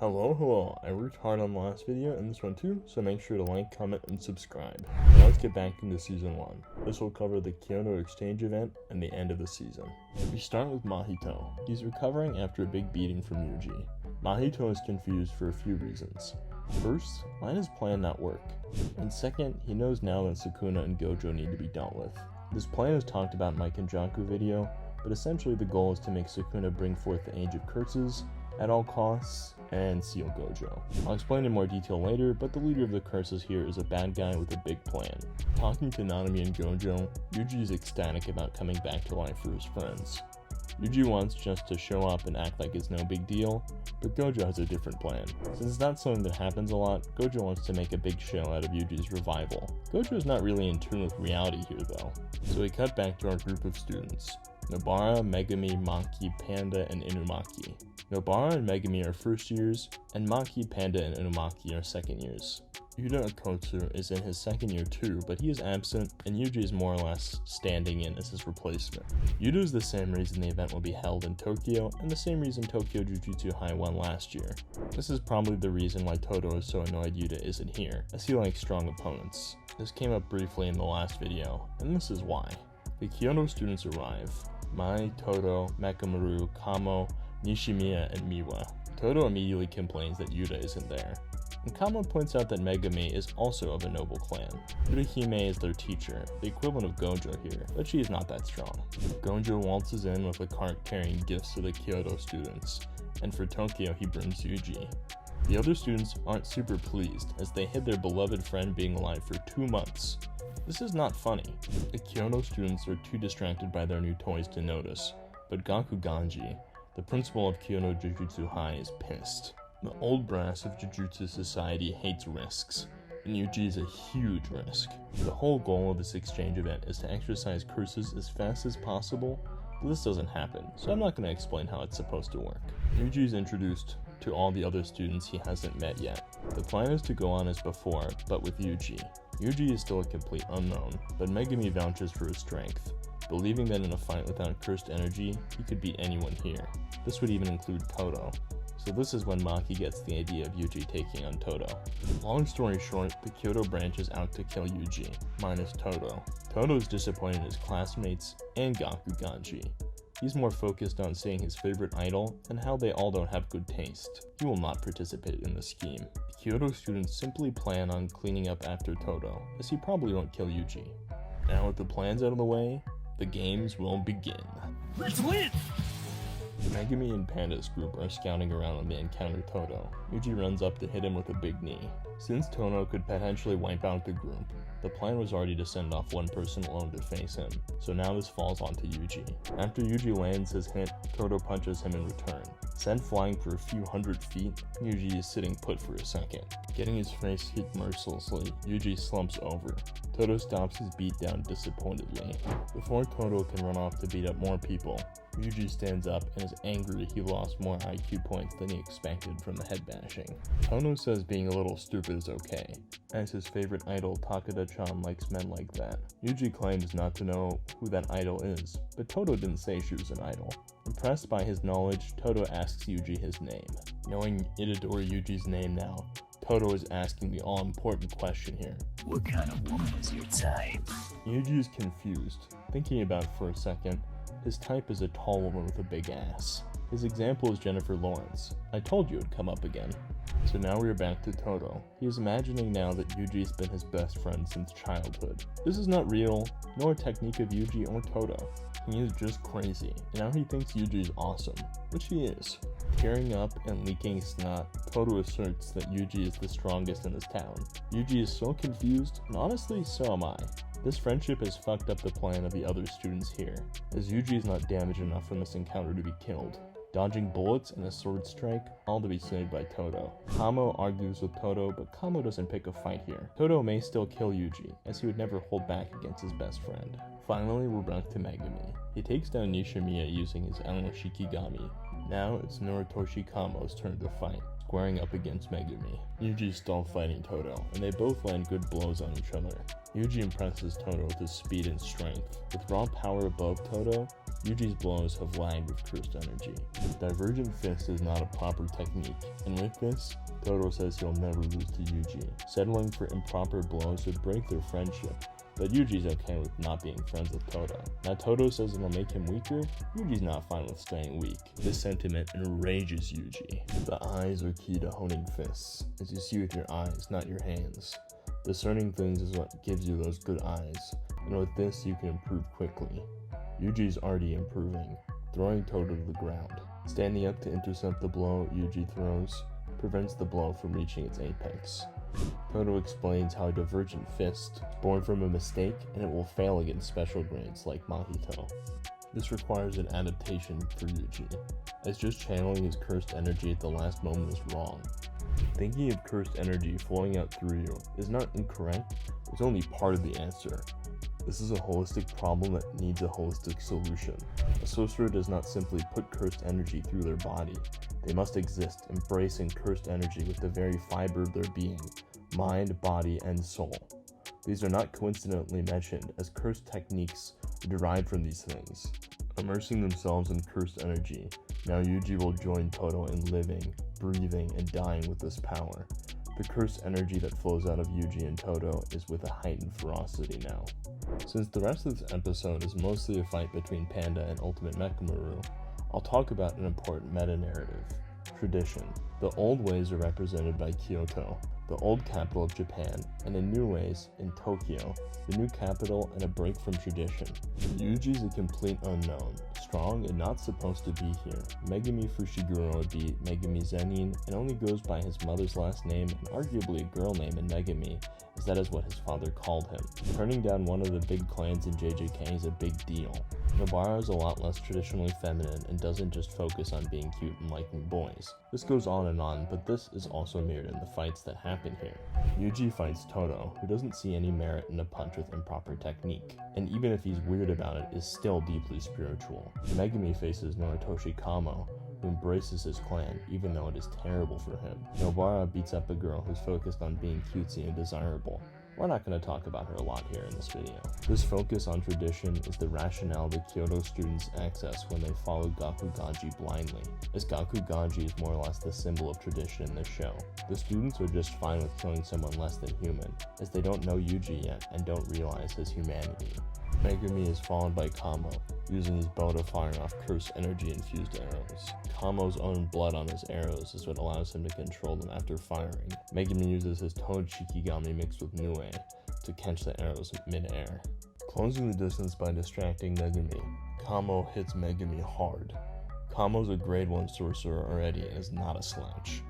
Hello, I worked hard on the last video and this one too, so make sure to like, comment, and subscribe. Now let's get back into Season 1. This will cover the Kyoto exchange event and the end of the season. We start with Mahito. He's recovering after a big beating from Yuji. Mahito is confused for a few reasons. First, why does his plan not work? And second, he knows now that Sukuna and Gojo need to be dealt with. This plan is talked about in my Kenjaku video, but essentially the goal is to make Sukuna bring forth the Age of Curses at all costs and seal Gojo. I'll explain in more detail later, but the leader of the curses here is a bad guy with a big plan. Talking to Nanami and Gojo, Yuji is ecstatic about coming back to life for his friends. Yuji wants just to show up and act like it's no big deal, but Gojo has a different plan. Since it's not something that happens a lot, Gojo wants to make a big show out of Yuji's revival. Gojo is not really in tune with reality here though, so we cut back to our group of students. Nobara, Megumi, Maki, Panda, and Inumaki. Nobara and Megumi are first years, and Maki, Panda, and Inumaki are second years. Yuta Akotsu is in his second year too, but he is absent, and Yuji is more or less standing in as his replacement. Yuta is the same reason the event will be held in Tokyo, and the same reason Tokyo Jujutsu High won last year. This is probably the reason why Todo is so annoyed Yuta isn't here, as he likes strong opponents. This came up briefly in the last video, and this is why. The Kyoto students arrive. Mai, Todo, Mekamaru, Kamo, Nishimiya, and Miwa. Todo immediately complains that Yuta isn't there. And Kamo points out that Megumi is also of a noble clan. Urahime is their teacher, the equivalent of Gojo here, but she is not that strong. Gojo waltzes in with a cart carrying gifts to the Kyoto students, and for Tokyo he brings Yuji. The other students aren't super pleased, as they hid their beloved friend being alive for 2 months. This is not funny. The Kyoto students are too distracted by their new toys to notice, but Gaku Ganji, the principal of Kyoto Jujutsu High, is pissed. The old brass of Jujutsu society hates risks, and Yuji is a huge risk. The whole goal of this exchange event is to exercise curses as fast as possible, but this doesn't happen, so I'm not going to explain how it's supposed to work. Yuji is introduced to all the other students he hasn't met yet. The plan is to go on as before, but with Yuji. Yuji is still a complete unknown, but Megumi vouches for his strength, believing that in a fight without cursed energy, he could beat anyone here. This would even include Todo. So this is when Maki gets the idea of Yuji taking on Todo. Long story short, the Kyoto branch is out to kill Yuji, minus Todo. Todo is disappointed in his classmates and Gaku Ganji. He's more focused on seeing his favorite idol and how they all don't have good taste. He will not participate in the scheme. The Kyoto students simply plan on cleaning up after Todo, as he probably won't kill Yuji. Now with the plans out of the way, the games will begin. Let's win! Megumi and Panda's group are scouting around when they encounter Todo. Yuji runs up to hit him with a big knee. Since Todo could potentially wipe out the group, the plan was already to send off one person alone to face him, so now this falls onto Yuji. After Yuji lands his hit, Todo punches him in return. Sent flying for a few hundred feet, Yuji is sitting put for a second. Getting his face hit mercilessly, Yuji slumps over. Todo stops his beatdown disappointedly. Before Todo can run off to beat up more people, Yuji stands up and is angry he lost more IQ points than he expected from the head bashing. Todo says being a little stupid is okay, as his favorite idol Takeda-chan likes men like that. Yuji claims not to know who that idol is, but Todo didn't say she was an idol. Impressed by his knowledge, Todo asks Yuji his name. Knowing Itadori Yuji's name now, Todo is asking the all-important question here. What kind of woman is your type? Yuji is confused, thinking about it for a second. His type is a tall woman with a big ass. His example is Jennifer Lawrence. I told you it'd come up again. So now we are back to Todo. He is imagining now that Yuji's been his best friend since childhood. This is not real, nor a technique of Yuji or Todo. He is just crazy, and now he thinks Yuji is awesome, which he is. Tearing up and leaking snot, Todo asserts that Yuji is the strongest in his town. Yuji is so confused, and honestly, so am I. This friendship has fucked up the plan of the other students here, as Yuji is not damaged enough from this encounter to be killed. Dodging bullets and a sword strike, all to be saved by Todo. Kamo argues with Todo, but Kamo doesn't pick a fight here. Todo may still kill Yuji, as he would never hold back against his best friend. Finally, we're back to Megumi. He takes down Nishimiya using his Ano Shikigami. Now it's Noritoshi Kamo's turn to fight. squaring up against Megumi. Yuji's still fighting Todo, and they both land good blows on each other. Yuji impresses Todo with his speed and strength. With raw power above Todo, Yuji's blows have lagged with cursed energy. Divergent Fist is not a proper technique, and with this, Todo says he'll never lose to Yuji. Settling for improper blows would break their friendship, but Yuji's okay with not being friends with Todo. Now Todo says it'll make him weaker, Yuji's not fine with staying weak. This sentiment enrages Yuji. The eyes are key to honing fists, as you see with your eyes, not your hands. Discerning things is what gives you those good eyes, and with this you can improve quickly. Yuji's already improving, throwing Todo to the ground. Standing up to intercept the blow Yuji throws prevents the blow from reaching its apex. Todo explains how a Divergent Fist is born from a mistake and it will fail against special grades like Mahito. This requires an adaptation for Yuji, as just channeling his cursed energy at the last moment is wrong. Thinking of cursed energy flowing out through you is not incorrect, it's only part of the answer. This is a holistic problem that needs a holistic solution. A sorcerer does not simply put cursed energy through their body. They must exist, embracing cursed energy with the very fiber of their being, mind, body, and soul. These are not coincidentally mentioned, as cursed techniques are derived from these things. Immersing themselves in cursed energy, now Yuji will join Todo in living, breathing, and dying with this power. The cursed energy that flows out of Yuji and Todo is with a heightened ferocity now. Since the rest of this episode is mostly a fight between Panda and Ultimate Mechamaru, I'll talk about an important meta-narrative: tradition. The old ways are represented by Kyoto, the old capital of Japan, and in new ways, in Tokyo, the new capital and a break from tradition. Yuji's a complete unknown, strong and not supposed to be here. Megumi Fushiguro would be Megumi Zenin and only goes by his mother's last name and arguably a girl name in Megumi, as that is what his father called him. Turning down one of the big clans in JJK is a big deal. Nobara is a lot less traditionally feminine and doesn't just focus on being cute and liking boys. This goes on, but this is also mirrored in the fights that happen here. Yuji fights Todo, who doesn't see any merit in a punch with improper technique, and even if he's weird about it, is still deeply spiritual. Megumi faces Noritoshi Kamo, who embraces his clan, even though it is terrible for him. Nobara beats up a girl who's focused on being cutesy and desirable. We're not going to talk about her a lot here in this video. This focus on tradition is the rationale the Kyoto students access when they follow Gakuganji blindly, as Gakuganji is more or less the symbol of tradition in this show. The students are just fine with killing someone less than human, as they don't know Yuji yet and don't realize his humanity. Megumi is followed by Kamo, using his bow to fire off cursed energy-infused arrows. Kamo's own blood on his arrows is what allows him to control them after firing. Megumi uses his Toad Shikigami mixed with Nue to catch the arrows mid-air. Closing the distance by distracting Megumi, Kamo hits Megumi hard. Kamo's a grade 1 sorcerer already and is not a slouch.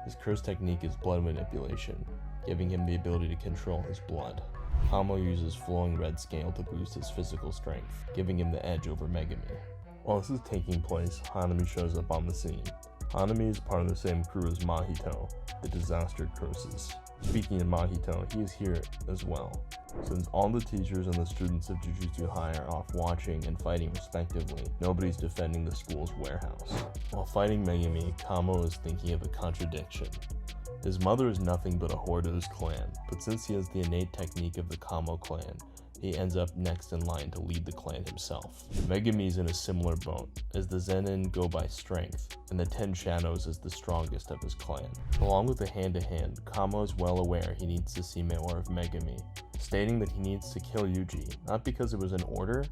His curse technique is blood manipulation, giving him the ability to control his blood. Kamo uses flowing red scale to boost his physical strength, giving him the edge over Megumi. While this is taking place, Hanami shows up on the scene. Hanami is part of the same crew as Mahito, the Disaster Curses. Speaking of Mahito, he is here as well. Since all the teachers and the students of Jujutsu High are off watching and fighting respectively, nobody's defending the school's warehouse. While fighting Megumi, Kamo is thinking of a contradiction. His mother is nothing but a whore to his clan, but since he has the innate technique of the Kamo clan, he ends up next in line to lead the clan himself. Megumi is in a similar boat, as the Zenin go by strength, and the 10 Shadows is the strongest of his clan. Along with the hand-to-hand, Kamo is well aware he needs to see more of Megumi, stating that he needs to kill Yuji, not because it was an order,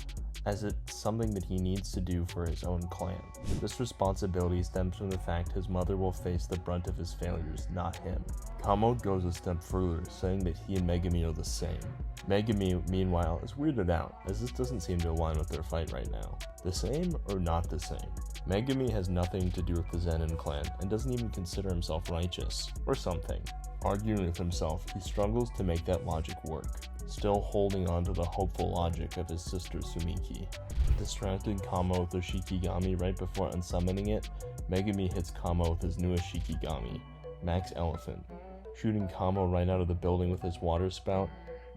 as it's something that he needs to do for his own clan. This responsibility stems from the fact his mother will face the brunt of his failures, not him. Kamo goes a step further, saying that he and Megumi are the same. Megumi, meanwhile, is weirded out, as this doesn't seem to align with their fight right now. The same or not the same? Megumi has nothing to do with the Zenin clan, and doesn't even consider himself righteous, or something. Arguing with himself, he struggles to make that logic work, still holding on to the hopeful logic of his sister Sumiki. Distracting Kamo with her Shikigami right before unsummoning it, Megumi hits Kamo with his newest Shikigami, Max Elephant. Shooting Kamo right out of the building with his water spout,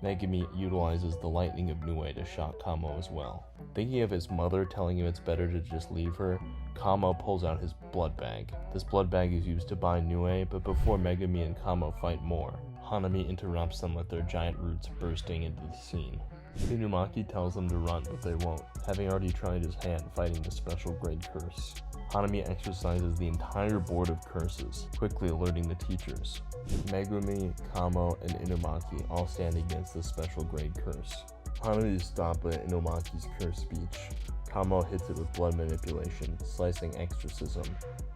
Megumi utilizes the lightning of Nue to shock Kamo as well. Thinking of his mother telling him it's better to just leave her, Kamo pulls out his blood bag. This blood bag is used to bind Nue, but before Megumi and Kamo fight more, Hanami interrupts them with their giant roots bursting into the scene. Inumaki tells them to run, but they won't, having already tried his hand fighting the special grade curse. Hanami exercises the entire board of curses, quickly alerting the teachers. Megumi, Kamo, and Inumaki all stand against the special grade curse. Hanami is stopped by Inumaki's curse speech. Kamo hits it with blood manipulation, slicing exorcism,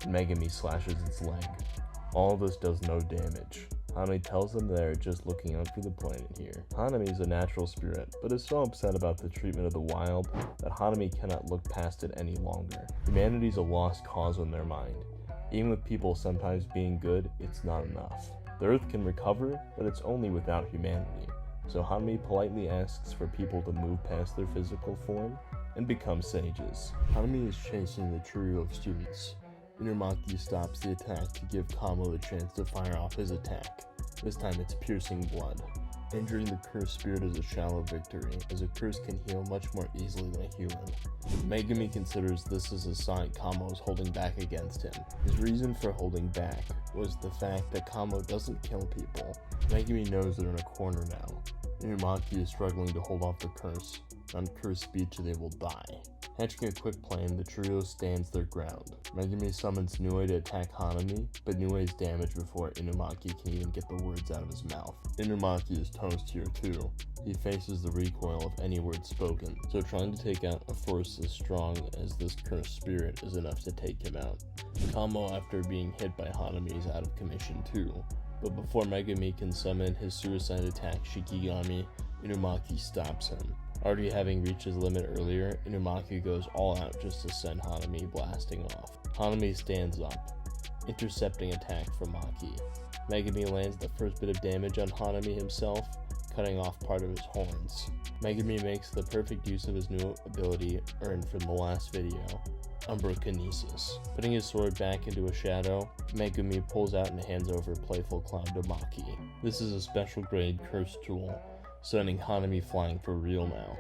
and Megumi slashes its leg. All of this does no damage. Hanami tells them they're just looking out for the planet here. Hanami is a natural spirit, but is so upset about the treatment of the wild that Hanami cannot look past it any longer. Humanity is a lost cause in their mind. Even with people sometimes being good, it's not enough. The Earth can recover, but it's only without humanity. So Hanami politely asks for people to move past their physical form and become sages. Hanami is chasing the trio of students. Inumaki stops the attack to give Kamo the chance to fire off his attack. This time it's piercing blood. Injuring the cursed spirit is a shallow victory, as a curse can heal much more easily than a human. Megumi considers this as a sign Kamo is holding back against him. His reason for holding back was the fact that Kamo doesn't kill people. Megumi knows they're in a corner now. Inumaki is struggling to hold off the curse. On cursed speech, they will die. Hatching a quick plan, the trio stands their ground. Megumi summons Nue to attack Hanami, but Nue is damaged before Inumaki can even get the words out of his mouth. Inumaki is toast here too. He faces the recoil of any word spoken, so trying to take out a force as strong as this cursed spirit is enough to take him out. Kamo, after being hit by Hanami, is out of commission too, but before Megumi can summon his suicide attack Shikigami, Inumaki stops him. Already having reached his limit earlier, Inumaki goes all out just to send Hanami blasting off. Hanami stands up, intercepting attack from Maki. Megumi lands the first bit of damage on Hanami himself, cutting off part of his horns. Megumi makes the perfect use of his new ability earned from the last video, Umbrokinesis. Putting his sword back into a shadow, Megumi pulls out and hands over Playful Cloud to Maki. This is a special grade curse tool, sending Hanami flying for real now.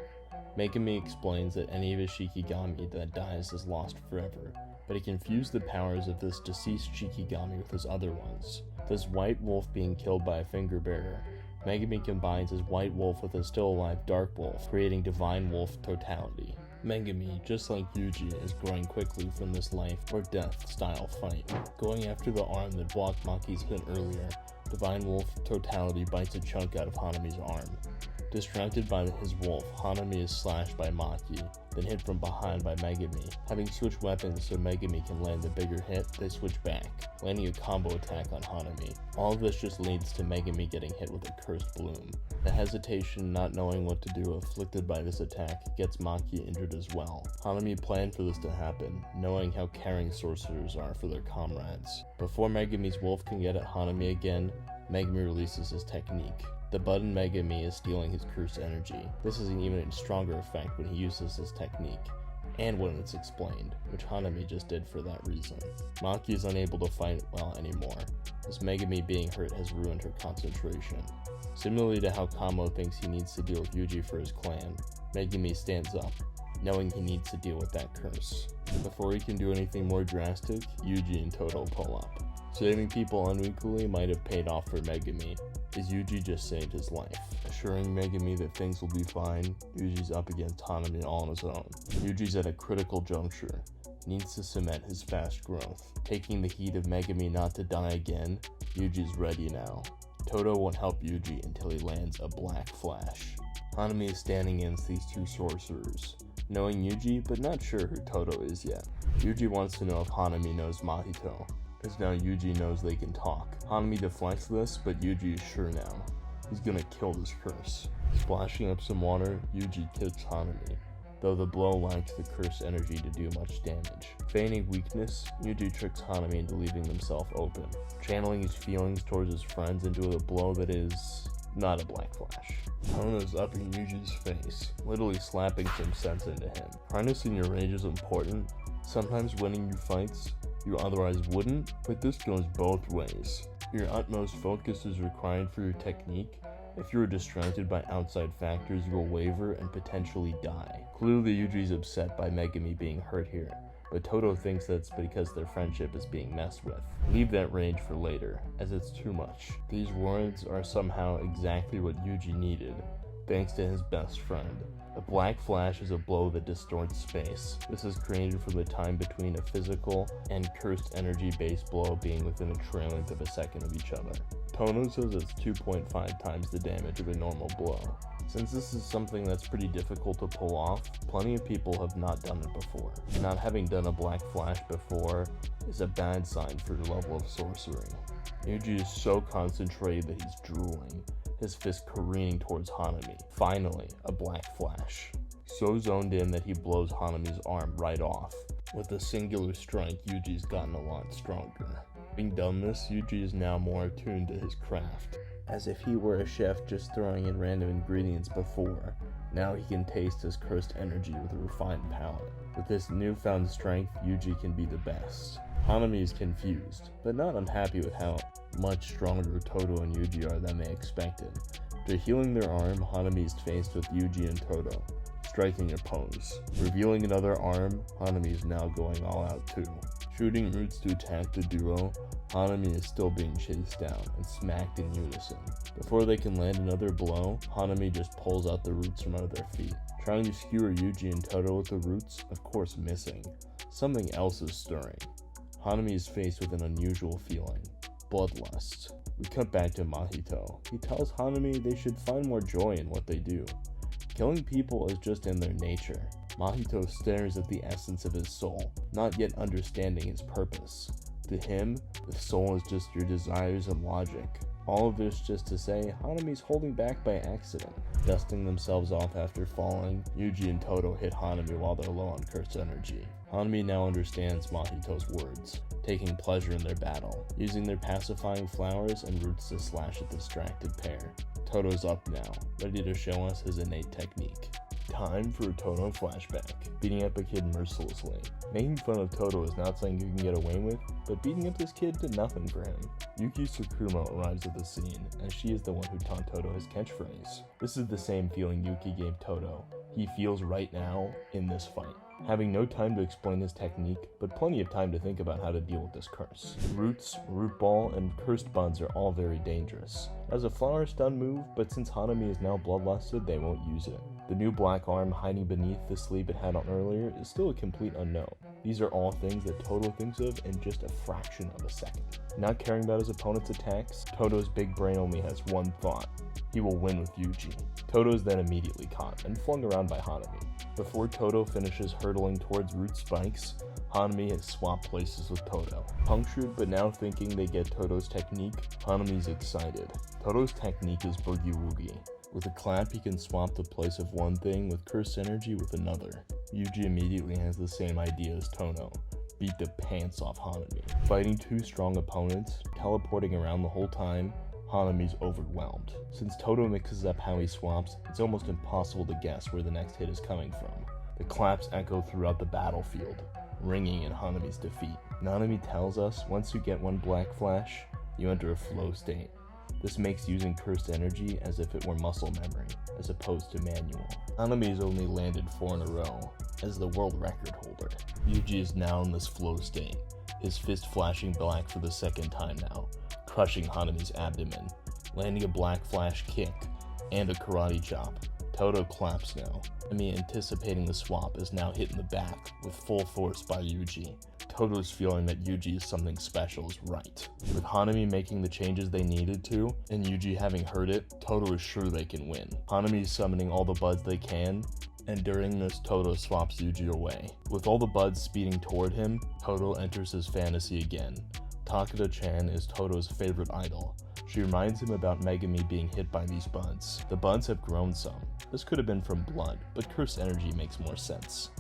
Megumi explains that any of his Shikigami that dies is lost forever, but he confused the powers of this deceased Shikigami with his other ones. This white wolf being killed by a finger bearer, Megumi combines his white wolf with a still alive dark wolf, creating divine wolf totality. Megumi, just like Yuji, is growing quickly from this life or death style fight. Going after the arm that blocked Maki's hit earlier, Divine Wolf Totality bites a chunk out of Hanami's arm. Distracted by his wolf, Hanami is slashed by Maki, then hit from behind by Megumi. Having switched weapons so Megumi can land the bigger hit, they switch back, landing a combo attack on Hanami. All of this just leads to Megumi getting hit with a cursed bloom. The hesitation, not knowing what to do, afflicted by this attack, gets Maki injured as well. Hanami planned for this to happen, knowing how caring sorcerers are for their comrades. Before Megumi's wolf can get at Hanami again, Megumi releases his technique. The button Megumi is stealing his cursed energy. This is an even stronger effect when he uses this technique, and when it's explained, which Hanami just did for that reason. Maki is unable to fight well anymore, as Megumi being hurt has ruined her concentration. Similarly to how Kamo thinks he needs to deal with Yuji for his clan, Megumi stands up, knowing he needs to deal with that curse. Before he can do anything more drastic, Yuji and Toto pull up. Saving people unequally might have paid off for Megumi, as Yuji just saved his life. Assuring Megumi that things will be fine, Yuji's up against Hanami all on his own. Yuji's at a critical juncture, needs to cement his fast growth. Taking the heat of Megumi not to die again, Yuji's ready now. Toto won't help Yuji until he lands a black flash. Hanami is standing against these two sorcerers, knowing Yuji but not sure who Toto is yet. Yuji wants to know if Hanami knows Mahito, as now Yuji knows they can talk. Hanami deflects this, but Yuji is sure now. He's gonna kill this curse. Splashing up some water, Yuji kicks Hanami, though the blow lacks the curse energy to do much damage. Feigning weakness, Yuji tricks Hanami into leaving himself open, channeling his feelings towards his friends into a blow that is not a black flash. Tono is up in Yuji's face, literally slapping some sense into him. Harnessing your rage is important. Sometimes winning you fights you otherwise wouldn't, but this goes both ways. Your utmost focus is required for your technique, If you are distracted by outside factors, you will waver and potentially die. Clearly Yuji's upset by Megumi being hurt here, but Todo thinks that's because their friendship is being messed with. Leave that rage for later, as it's too much. These words are somehow exactly what Yuji needed, thanks to his best friend. A black flash is a blow that distorts space. This is created from the time between a physical and cursed energy-based blow being within a trail length of a second of each other. Todo says it's 2.5 times the damage of a normal blow. Since this is something that's pretty difficult to pull off, plenty of people have not done it before. Not having done a black flash before is a bad sign for your level of sorcery. Yuji is so concentrated that he's drooling, his fist careening towards Hanami. Finally, a black flash. So zoned in that he blows Hanami's arm right off. With a singular strike, Yuji's gotten a lot stronger. Having done this, Yuji is now more attuned to his craft. As if he were a chef just throwing in random ingredients before, now he can taste his cursed energy with a refined palate. With this newfound strength, Yuji can be the best. Hanami is confused, but not unhappy with how much stronger Todo and Yuji are than they expected. After healing their arm, Hanami is faced with Yuji and Todo, striking a pose. Revealing another arm, Hanami is now going all out too. Shooting roots to attack the duo, Hanami is still being chased down and smacked in unison. Before they can land another blow, Hanami just pulls out the roots from under their feet. Trying to skewer Yuji and Todo with the roots, of course missing. Something else is stirring. Hanami is faced with an unusual feeling. Bloodlust. We cut back to Mahito. He tells Hanami they should find more joy in what they do. Killing people is just in their nature. Mahito stares at the essence of his soul, not yet understanding his purpose. To him, the soul is just your desires and logic. All of this just to say, Hanami's holding back by accident. Dusting themselves off after falling, Yuji and Todo hit Hanami while they're low on cursed energy. Hanami now understands Mahito's words, taking pleasure in their battle, using their pacifying flowers and roots to slash at the distracted pair. Todo's up now, ready to show us his innate technique. Time for a Todo flashback. Beating up a kid mercilessly. Making fun of Todo is not something you can get away with, but beating up this kid did nothing for him. Yuki Tsukumo arrives at the scene, and she is the one who taught Todo his catchphrase. This is the same feeling Yuki gave Todo. He feels right now in this fight. Having no time to explain his technique, but plenty of time to think about how to deal with this curse. Roots, root ball, and cursed buds are all very dangerous. As a flower stun move, but since Hanami is now bloodlusted, they won't use it. The new black arm hiding beneath the sleeve it had on earlier is still a complete unknown. These are all things that Todo thinks of in just a fraction of a second. Not caring about his opponent's attacks, Todo's big brain only has one thought. He will win with Yuji. Todo is then immediately caught and flung around by Hanami. Before Todo finishes hurtling towards root spikes, Hanami has swapped places with Todo. Punctured but now thinking they get Todo's technique, Hanami's excited. Todo's technique is Boogie Woogie. With a clap, he can swap the place of one thing with cursed energy with another. Yuji immediately has the same idea as Todo. Beat the pants off Hanami. Fighting two strong opponents, teleporting around the whole time, Hanami's overwhelmed. Since Todo mixes up how he swaps, it's almost impossible to guess where the next hit is coming from. The claps echo throughout the battlefield, ringing in Hanami's defeat. Nanami tells us once you get one black flash, you enter a flow state. This makes using cursed energy as if it were muscle memory, as opposed to manual. Hanami's only landed 4 in a row, as the world record holder. Yuji is now in this flow state, his fist flashing black for the second time now, crushing Hanami's abdomen, landing a black flash kick, and a karate chop. Todo claps now. Hanami, anticipating the swap, is now hit in the back with full force by Yuji. Todo's feeling that Yuji is something special is right. With Hanami making the changes they needed to, and Yuji having heard it, Todo is sure they can win. Hanami is summoning all the buds they can, and during this, Todo swaps Yuji away. With all the buds speeding toward him, Todo enters his fantasy again. Takeda-chan is Todo's favorite idol. She reminds him about Megumi being hit by these buds. The buds have grown some. This could have been from blood, but cursed energy makes more sense.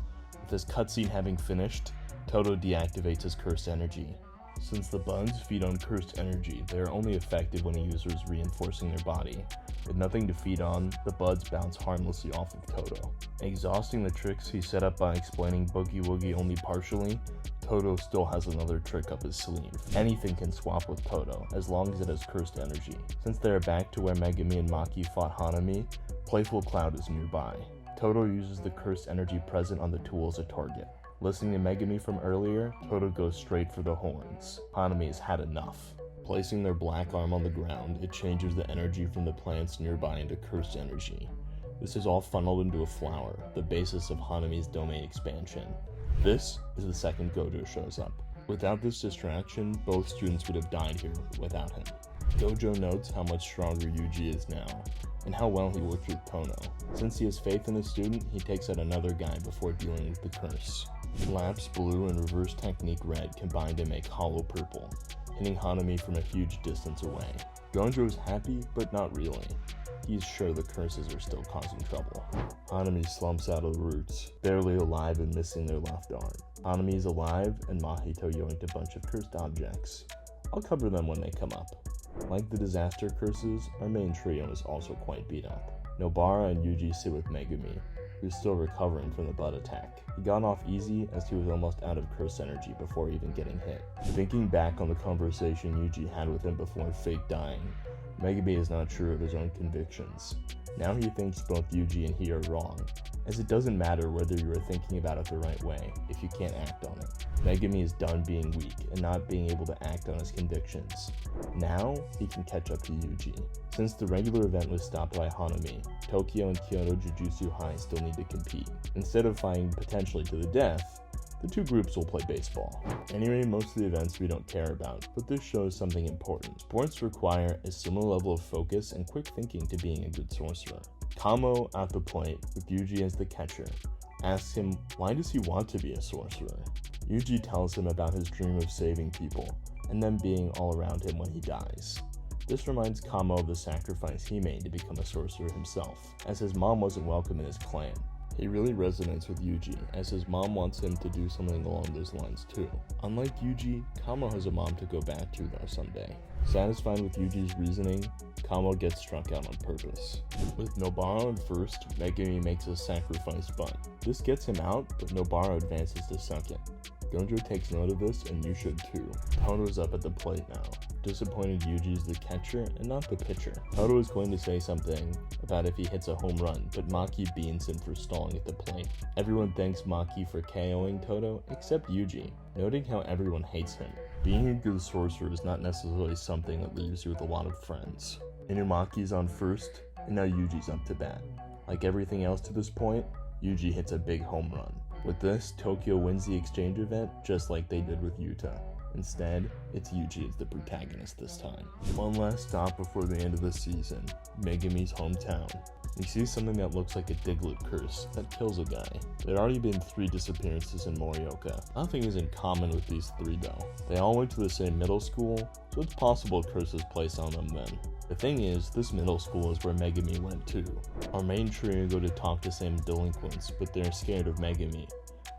With this cutscene having finished, Todo deactivates his cursed energy. Since the buds feed on cursed energy, they are only effective when a user is reinforcing their body. With nothing to feed on, the buds bounce harmlessly off of Toto. Exhausting the tricks he set up by explaining Boogie Woogie only partially, Toto still has another trick up his sleeve. Anything can swap with Toto, as long as it has cursed energy. Since they are back to where Megumi and Maki fought Hanami, Playful Cloud is nearby. Toto uses the cursed energy present on the tool as a target. Listening to Megumi from earlier, Toto goes straight for the horns. Hanami has had enough. Placing their black arm on the ground, it changes the energy from the plants nearby into cursed energy. This is all funneled into a flower, the basis of Hanami's domain expansion. This is the second Gojo shows up. Without this distraction, both students would have died here without him. Gojo notes how much stronger Yuji is now, and how well he works with Kono. Since he has faith in his student, he takes out another guy before dealing with the curse. Lapse Blue and Reverse Technique Red combine to make Hollow Purple, hitting Hanami from a huge distance away. Gojo's happy, but not really. He's sure the curses are still causing trouble. Hanami slumps out of the roots, barely alive and missing their left arm. Hanami is alive, and Mahito yoinked a bunch of cursed objects. I'll cover them when they come up. Like the disaster curses, our main trio is also quite beat up. Nobara and Yuji sit with Megumi, who's still recovering from the butt attack. He got off easy as he was almost out of curse energy before even getting hit. Thinking back on the conversation Yuji had with him before fake dying, Megumi is not sure of his own convictions. Now he thinks both Yuji and he are wrong, as it doesn't matter whether you are thinking about it the right way if you can't act on it. Megumi is done being weak and not being able to act on his convictions. Now he can catch up to Yuji. Since the regular event was stopped by Hanami, Tokyo and Kyoto Jujutsu High still need to compete. Instead of fighting potentially to the death, the two groups will play baseball. Anyway, most of the events we don't care about, but this shows something important. Sports require a similar level of focus and quick thinking to being a good sorcerer. Kamo at the plate, with Yuji as the catcher, asks him why does he want to be a sorcerer. Yuji tells him about his dream of saving people, and them being all around him when he dies. This reminds Kamo of the sacrifice he made to become a sorcerer himself, as his mom wasn't welcome in his clan. He really resonates with Yuji, as his mom wants him to do something along those lines too. Unlike Yuji, Kamo has a mom to go back to though someday. Satisfied with Yuji's reasoning, Kamo gets struck out on purpose. With Nobara in first, Megumi makes a sacrifice butt. This gets him out, but Nobara advances to second. Gojo takes note of this, and you should too. Toto's up at the plate now. Disappointed Yuji is the catcher and not the pitcher. Toto is going to say something about if he hits a home run, but Maki beans him for stalling at the plate. Everyone thanks Maki for KOing Toto, except Yuji, noting how everyone hates him. Being a good sorcerer is not necessarily something that leaves you with a lot of friends. Inumaki's on first, and now Yuji's up to bat. Like everything else to this point, Yuji hits a big home run. With this, Tokyo wins the exchange event just like they did with Yuta. Instead, it's Yuji as the protagonist this time. One last stop before the end of the season, Megumi's hometown. We see something that looks like a Diglett curse that kills a guy. There had already been 3 disappearances in Morioka. Nothing is in common with these 3 though. They all went to the same middle school, so it's possible a curse is placed on them then. The thing is, this middle school is where Megumi went to. Our main trio go to talk to some delinquents, but they're scared of Megumi.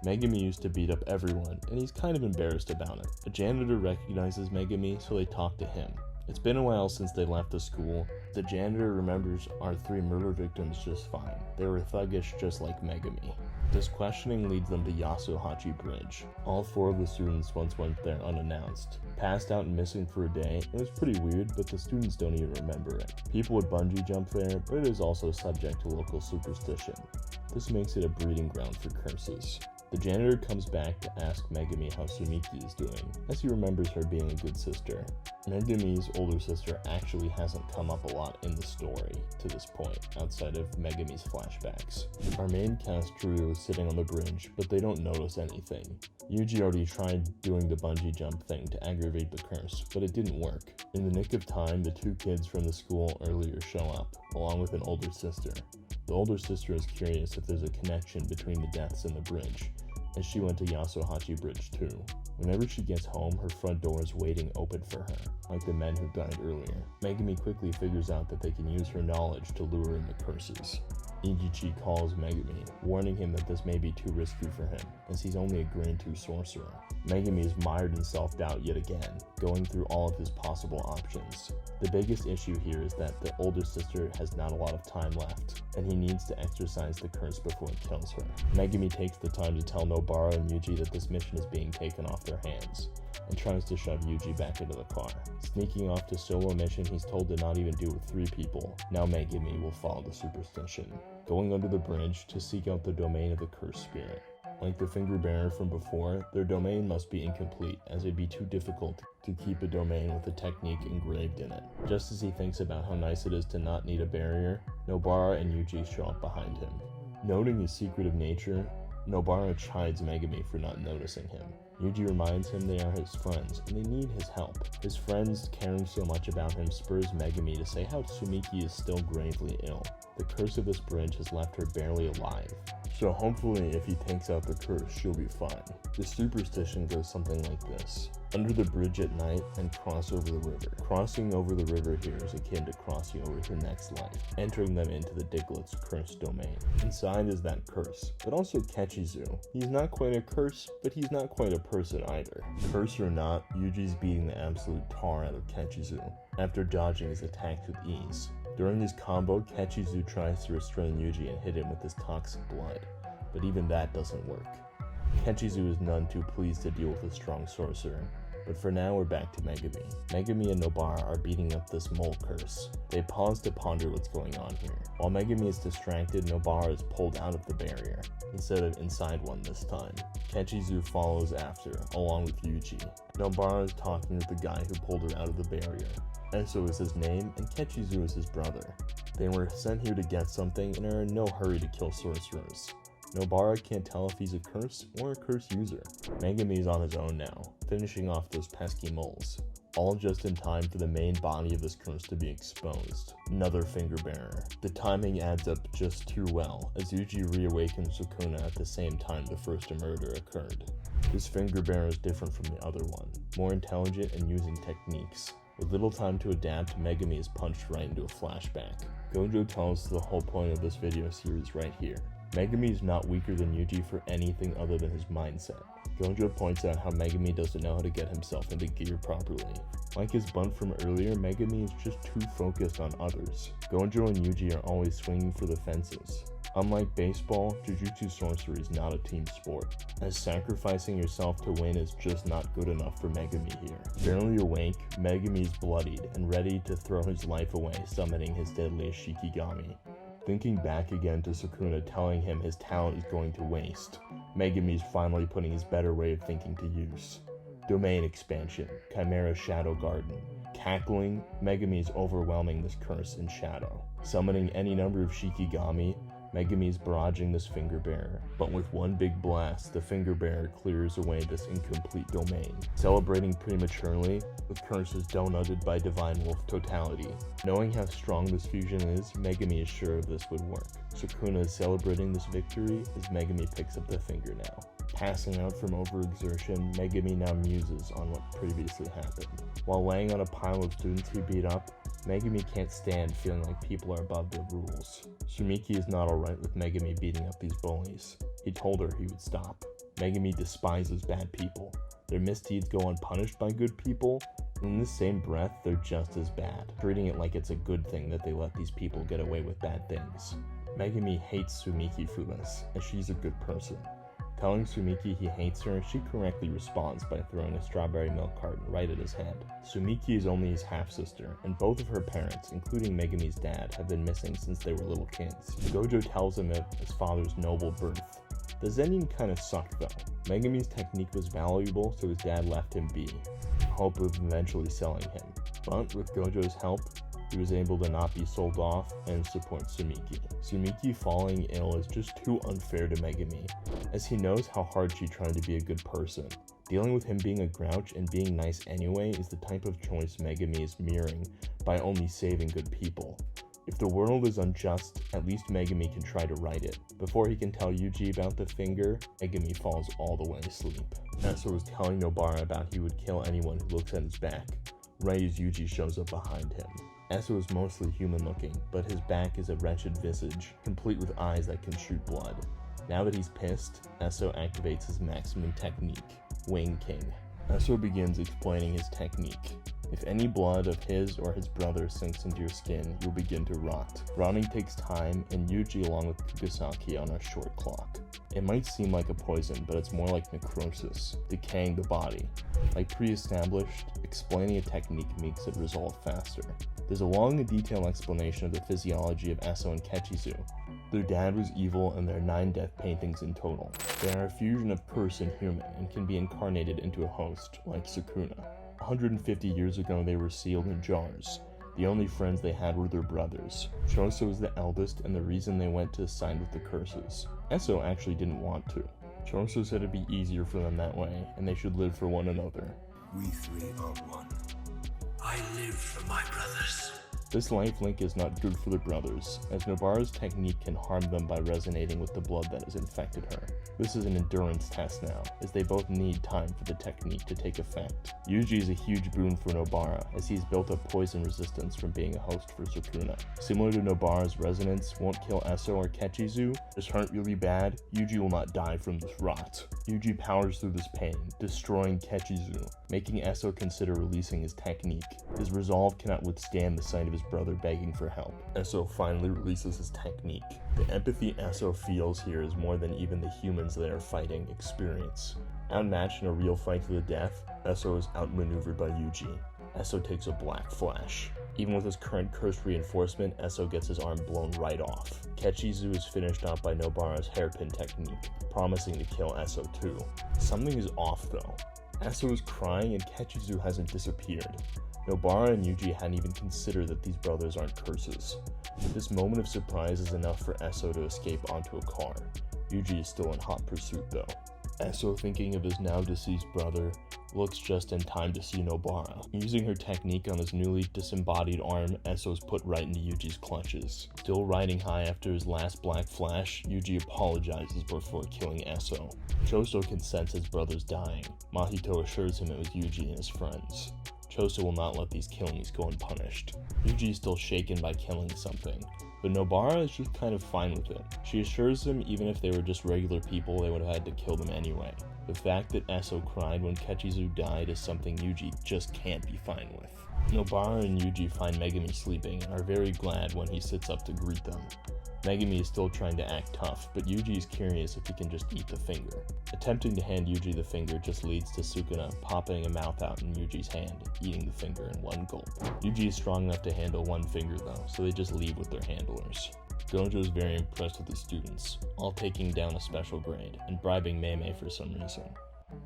Megumi used to beat up everyone, and he's kind of embarrassed about it. A janitor recognizes Megumi, so they talk to him. It's been a while since they left the school. The janitor remembers our 3 murder victims just fine. They were thuggish just like Megumi. This questioning leads them to Yasuhachi Bridge. All 4 of the students once went there unannounced. Passed out and missing for a day. It was pretty weird, but the students don't even remember it. People would bungee jump there, but it is also subject to local superstition. This makes it a breeding ground for curses. The janitor comes back to ask Megumi how Sumiki is doing, as he remembers her being a good sister. Megumi's older sister actually hasn't come up a lot in the story to this point, outside of Megumi's flashbacks. Our main cast trio is sitting on the bridge, but they don't notice anything. Yuji already tried doing the bungee jump thing to aggravate the curse, but it didn't work. In the nick of time, the 2 kids from the school earlier show up, along with an older sister. The older sister is curious if there's a connection between the deaths and the bridge, as she went to Yasuhachi Bridge too. Whenever she gets home, her front door is waiting open for her, like the men who died earlier. Megumi quickly figures out that they can use her knowledge to lure in the curses. Yuji calls Megumi, warning him that this may be too risky for him, as he's only a grade 2 sorcerer. Megumi is mired in self-doubt yet again, going through all of his possible options. The biggest issue here is that the older sister has not a lot of time left, and he needs to exercise the curse before it kills her. Megumi takes the time to tell Nobara and Yuji that this mission is being taken off their hands, and tries to shove Yuji back into the car. Sneaking off to solo mission he's told to not even do with 3 people, now Megumi will follow the superstition, going under the bridge to seek out the domain of the cursed spirit. Like the finger bearer from before, their domain must be incomplete, as it'd be too difficult to keep a domain with a technique engraved in it. Just as he thinks about how nice it is to not need a barrier, Nobara and Yuji show up behind him. Noting his secretive nature, Nobara chides Megumi for not noticing him. Yuji reminds him they are his friends, and they need his help. His friends caring so much about him spurs Megumi to say how Tsumiki is still gravely ill. The curse of this bridge has left her barely alive. So hopefully if he takes out the curse, she'll be fine. The superstition goes something like this. Under the bridge at night and cross over the river. Crossing over the river here is akin to crossing over to the next life, entering them into the Diglett's cursed domain. Inside is that curse, but also Kechizu. He's not quite a curse, but he's not quite a person either. Curse or not, Yuji's beating the absolute tar out of Kechizu, after dodging his attacks with ease. During his combo, Kechizu tries to restrain Yuji and hit him with his toxic blood, but even that doesn't work. Kechizu is none too pleased to deal with a strong sorcerer, but for now we're back to Megumi. Megumi and Nobara are beating up this mole curse. They pause to ponder what's going on here. While Megumi is distracted, Nobara is pulled out of the barrier, instead of inside one this time. Kechizu follows after, along with Yuji. Nobara is talking with the guy who pulled her out of the barrier. Eso is his name, and Kechizu is his brother. They were sent here to get something and are in no hurry to kill sorcerers. Nobara can't tell if he's a curse or a curse user. Megumi is on his own now, finishing off those pesky moles, all just in time for the main body of this curse to be exposed. Another finger bearer. The timing adds up just too well, as Yuji reawakens Sukuna at the same time the first murder occurred. This finger bearer is different from the other one, more intelligent and using techniques. With little time to adapt, Megumi is punched right into a flashback. Gojo tells us the whole point of this video series right here. Megumi is not weaker than Yuji for anything other than his mindset. Gojo points out how Megumi doesn't know how to get himself into gear properly. Like his bunt from earlier, Megumi is just too focused on others. Gojo and Yuji are always swinging for the fences. Unlike baseball, Jujutsu sorcery is not a team sport, as sacrificing yourself to win is just not good enough for Megumi here. Barely awake, Megumi is bloodied and ready to throw his life away, summoning his deadliest Shikigami. Thinking back again to Sukuna telling him his talent is going to waste, Megumi is finally putting his better way of thinking to use. Domain expansion, Chimera Shadow Garden. Cackling, Megumi is overwhelming this curse in shadow. Summoning any number of Shikigami, Megumi is barraging this finger bearer, but with one big blast, the finger bearer clears away this incomplete domain. Celebrating prematurely, with curses donutted by Divine Wolf totality. Knowing how strong this fusion is, Megumi is sure this would work. Sukuna is celebrating this victory as Megumi picks up the finger now. Passing out from overexertion, Megumi now muses on what previously happened. While laying on a pile of students he beat up, Megumi can't stand feeling like people are above their rules. Tsumiki is not alright with Megumi beating up these bullies. He told her he would stop. Megumi despises bad people. Their misdeeds go unpunished by good people, and in the same breath, they're just as bad, treating it like it's a good thing that they let these people get away with bad things. Megumi hates Tsumiki for this, as she's a good person. Telling Tsumiki he hates her, she correctly responds by throwing a strawberry milk carton right at his head. Tsumiki is only his half-sister, and both of her parents, including Megumi's dad, have been missing since they were little kids. Gojo tells him of his father's noble birth. The Zenin kinda sucked though. Megumi's technique was valuable, so his dad left him be, in hope of eventually selling him. But with Gojo's help, he was able to not be sold off and support Tsumiki. Tsumiki falling ill is just too unfair to Megumi, as he knows how hard she tried to be a good person. Dealing with him being a grouch and being nice anyway is the type of choice Megumi is mirroring by only saving good people. If the world is unjust, at least Megumi can try to right it. Before he can tell Yuji about the finger, Megumi falls all the way asleep. Eso was telling Nobara about he would kill anyone who looks at his back, right as Yuji shows up behind him. Eso is mostly human looking, but his back is a wretched visage, complete with eyes that can shoot blood. Now that he's pissed, Eso activates his maximum technique, Wing King. Eso begins explaining his technique. If any blood of his or his brother sinks into your skin, you'll begin to rot. Rotting takes time, and Yuji along with Kugisaki on a short clock. It might seem like a poison, but it's more like necrosis, decaying the body. Like pre-established, explaining a technique makes it resolve faster. There's a long and detailed explanation of the physiology of Eso and Kechizu. Their dad was evil, and there are 9 death paintings in total. They are a fusion of person-human and can be incarnated into a host, like Sukuna. 150 years ago they were sealed in jars. The only friends they had were their brothers. Choso is the eldest and the reason they went to side with the curses. Eso actually didn't want to. Choso said it'd be easier for them that way, and they should live for one another. We 3 are one. I live for my brothers. This life link is not good for the brothers, as Nobara's technique can harm them by resonating with the blood that has infected her. This is an endurance test now, as they both need time for the technique to take effect. Yuji is a huge boon for Nobara, as he's built up poison resistance from being a host for Sukuna. Similar to Nobara's resonance won't kill Eso or Kechizu, just hurt really bad, Yuji will not die from this rot. Yuji powers through this pain, destroying Kechizu, making Eso consider releasing his technique. His resolve cannot withstand the sight of his brother begging for help. Eso finally releases his technique. The empathy Eso feels here is more than even the humans they are fighting experience. Outmatched in a real fight to the death, Eso is outmaneuvered by Yuji. Eso takes a black flash. Even with his current cursed reinforcement, Eso gets his arm blown right off. Kechizu is finished off by Nobara's hairpin technique, promising to kill Eso too. Something is off though. Eso is crying and Kechizu hasn't disappeared. Nobara and Yuji hadn't even considered that these brothers aren't curses. This moment of surprise is enough for Eso to escape onto a car. Yuji is still in hot pursuit though. Eso, thinking of his now deceased brother, looks just in time to see Nobara. Using her technique on his newly disembodied arm, Eso is put right into Yuji's clutches. Still riding high after his last black flash, Yuji apologizes before killing Eso. Choso can sense his brother's dying. Mahito assures him it was Yuji and his friends. Choso will not let these killings go unpunished. Yuji is still shaken by killing something, but Nobara is just kind of fine with it. She assures him even if they were just regular people, they would have had to kill them anyway. The fact that Eso cried when Kechizu died is something Yuji just can't be fine with. Nobara and Yuji find Megumi sleeping and are very glad when he sits up to greet them. Megumi is still trying to act tough, but Yuji is curious if he can just eat the finger. Attempting to hand Yuji the finger just leads to Sukuna popping a mouth out in Yuji's hand, eating the finger in one gulp. Yuji is strong enough to handle one finger though, so they just leave with their handlers. Gojo is very impressed with his students, all taking down a special grade, and bribing Mei for some reason.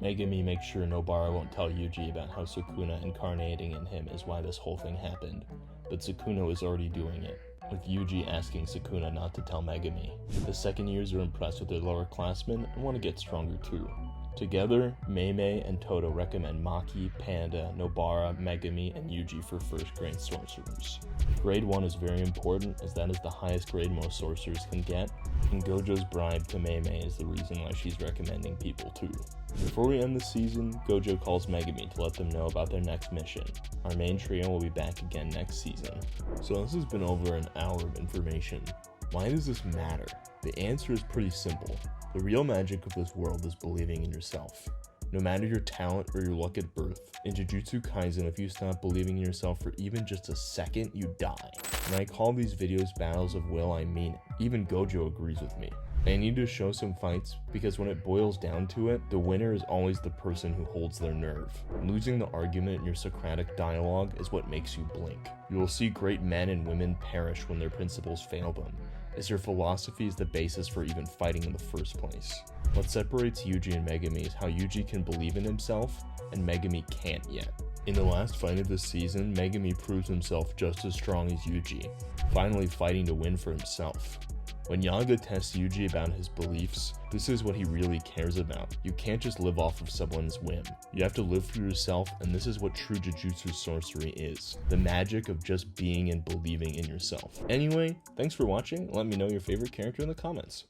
Megumi makes sure Nobara won't tell Yuji about how Sukuna incarnating in him is why this whole thing happened, but Sukuna was already doing it, with Yuji asking Sukuna not to tell Megumi. The second years are impressed with their lower classmen and want to get stronger too. Together, Mei and Todo recommend Maki, Panda, Nobara, Megumi, and Yuji for first grade sorcerers. Grade 1 is very important as that is the highest grade most sorcerers can get, and Gojo's bribe to Mei is the reason why she's recommending people too. Before we end the season, Gojo calls Megumi to let them know about their next mission. Our main trio will be back again next season. So this has been over an hour of information. Why does this matter? The answer is pretty simple. The real magic of this world is believing in yourself. No matter your talent or your luck at birth, in Jujutsu Kaisen, if you stop believing in yourself for even just a second, you die. When I call these videos battles of will, I mean it. Even Gojo agrees with me. I need to show some fights because when it boils down to it, the winner is always the person who holds their nerve. Losing the argument in your Socratic dialogue is what makes you blink. You will see great men and women perish when their principles fail them, as their philosophy is the basis for even fighting in the first place. What separates Yuji and Megumi is how Yuji can believe in himself and Megumi can't yet. In the last fight of this season, Megumi proves himself just as strong as Yuji, finally fighting to win for himself. When Yaga tests Yuji about his beliefs, this is what he really cares about. You can't just live off of someone's whim. You have to live for yourself, and this is what true Jujutsu sorcery is. The magic of just being and believing in yourself. Anyway, thanks for watching. Let me know your favorite character in the comments.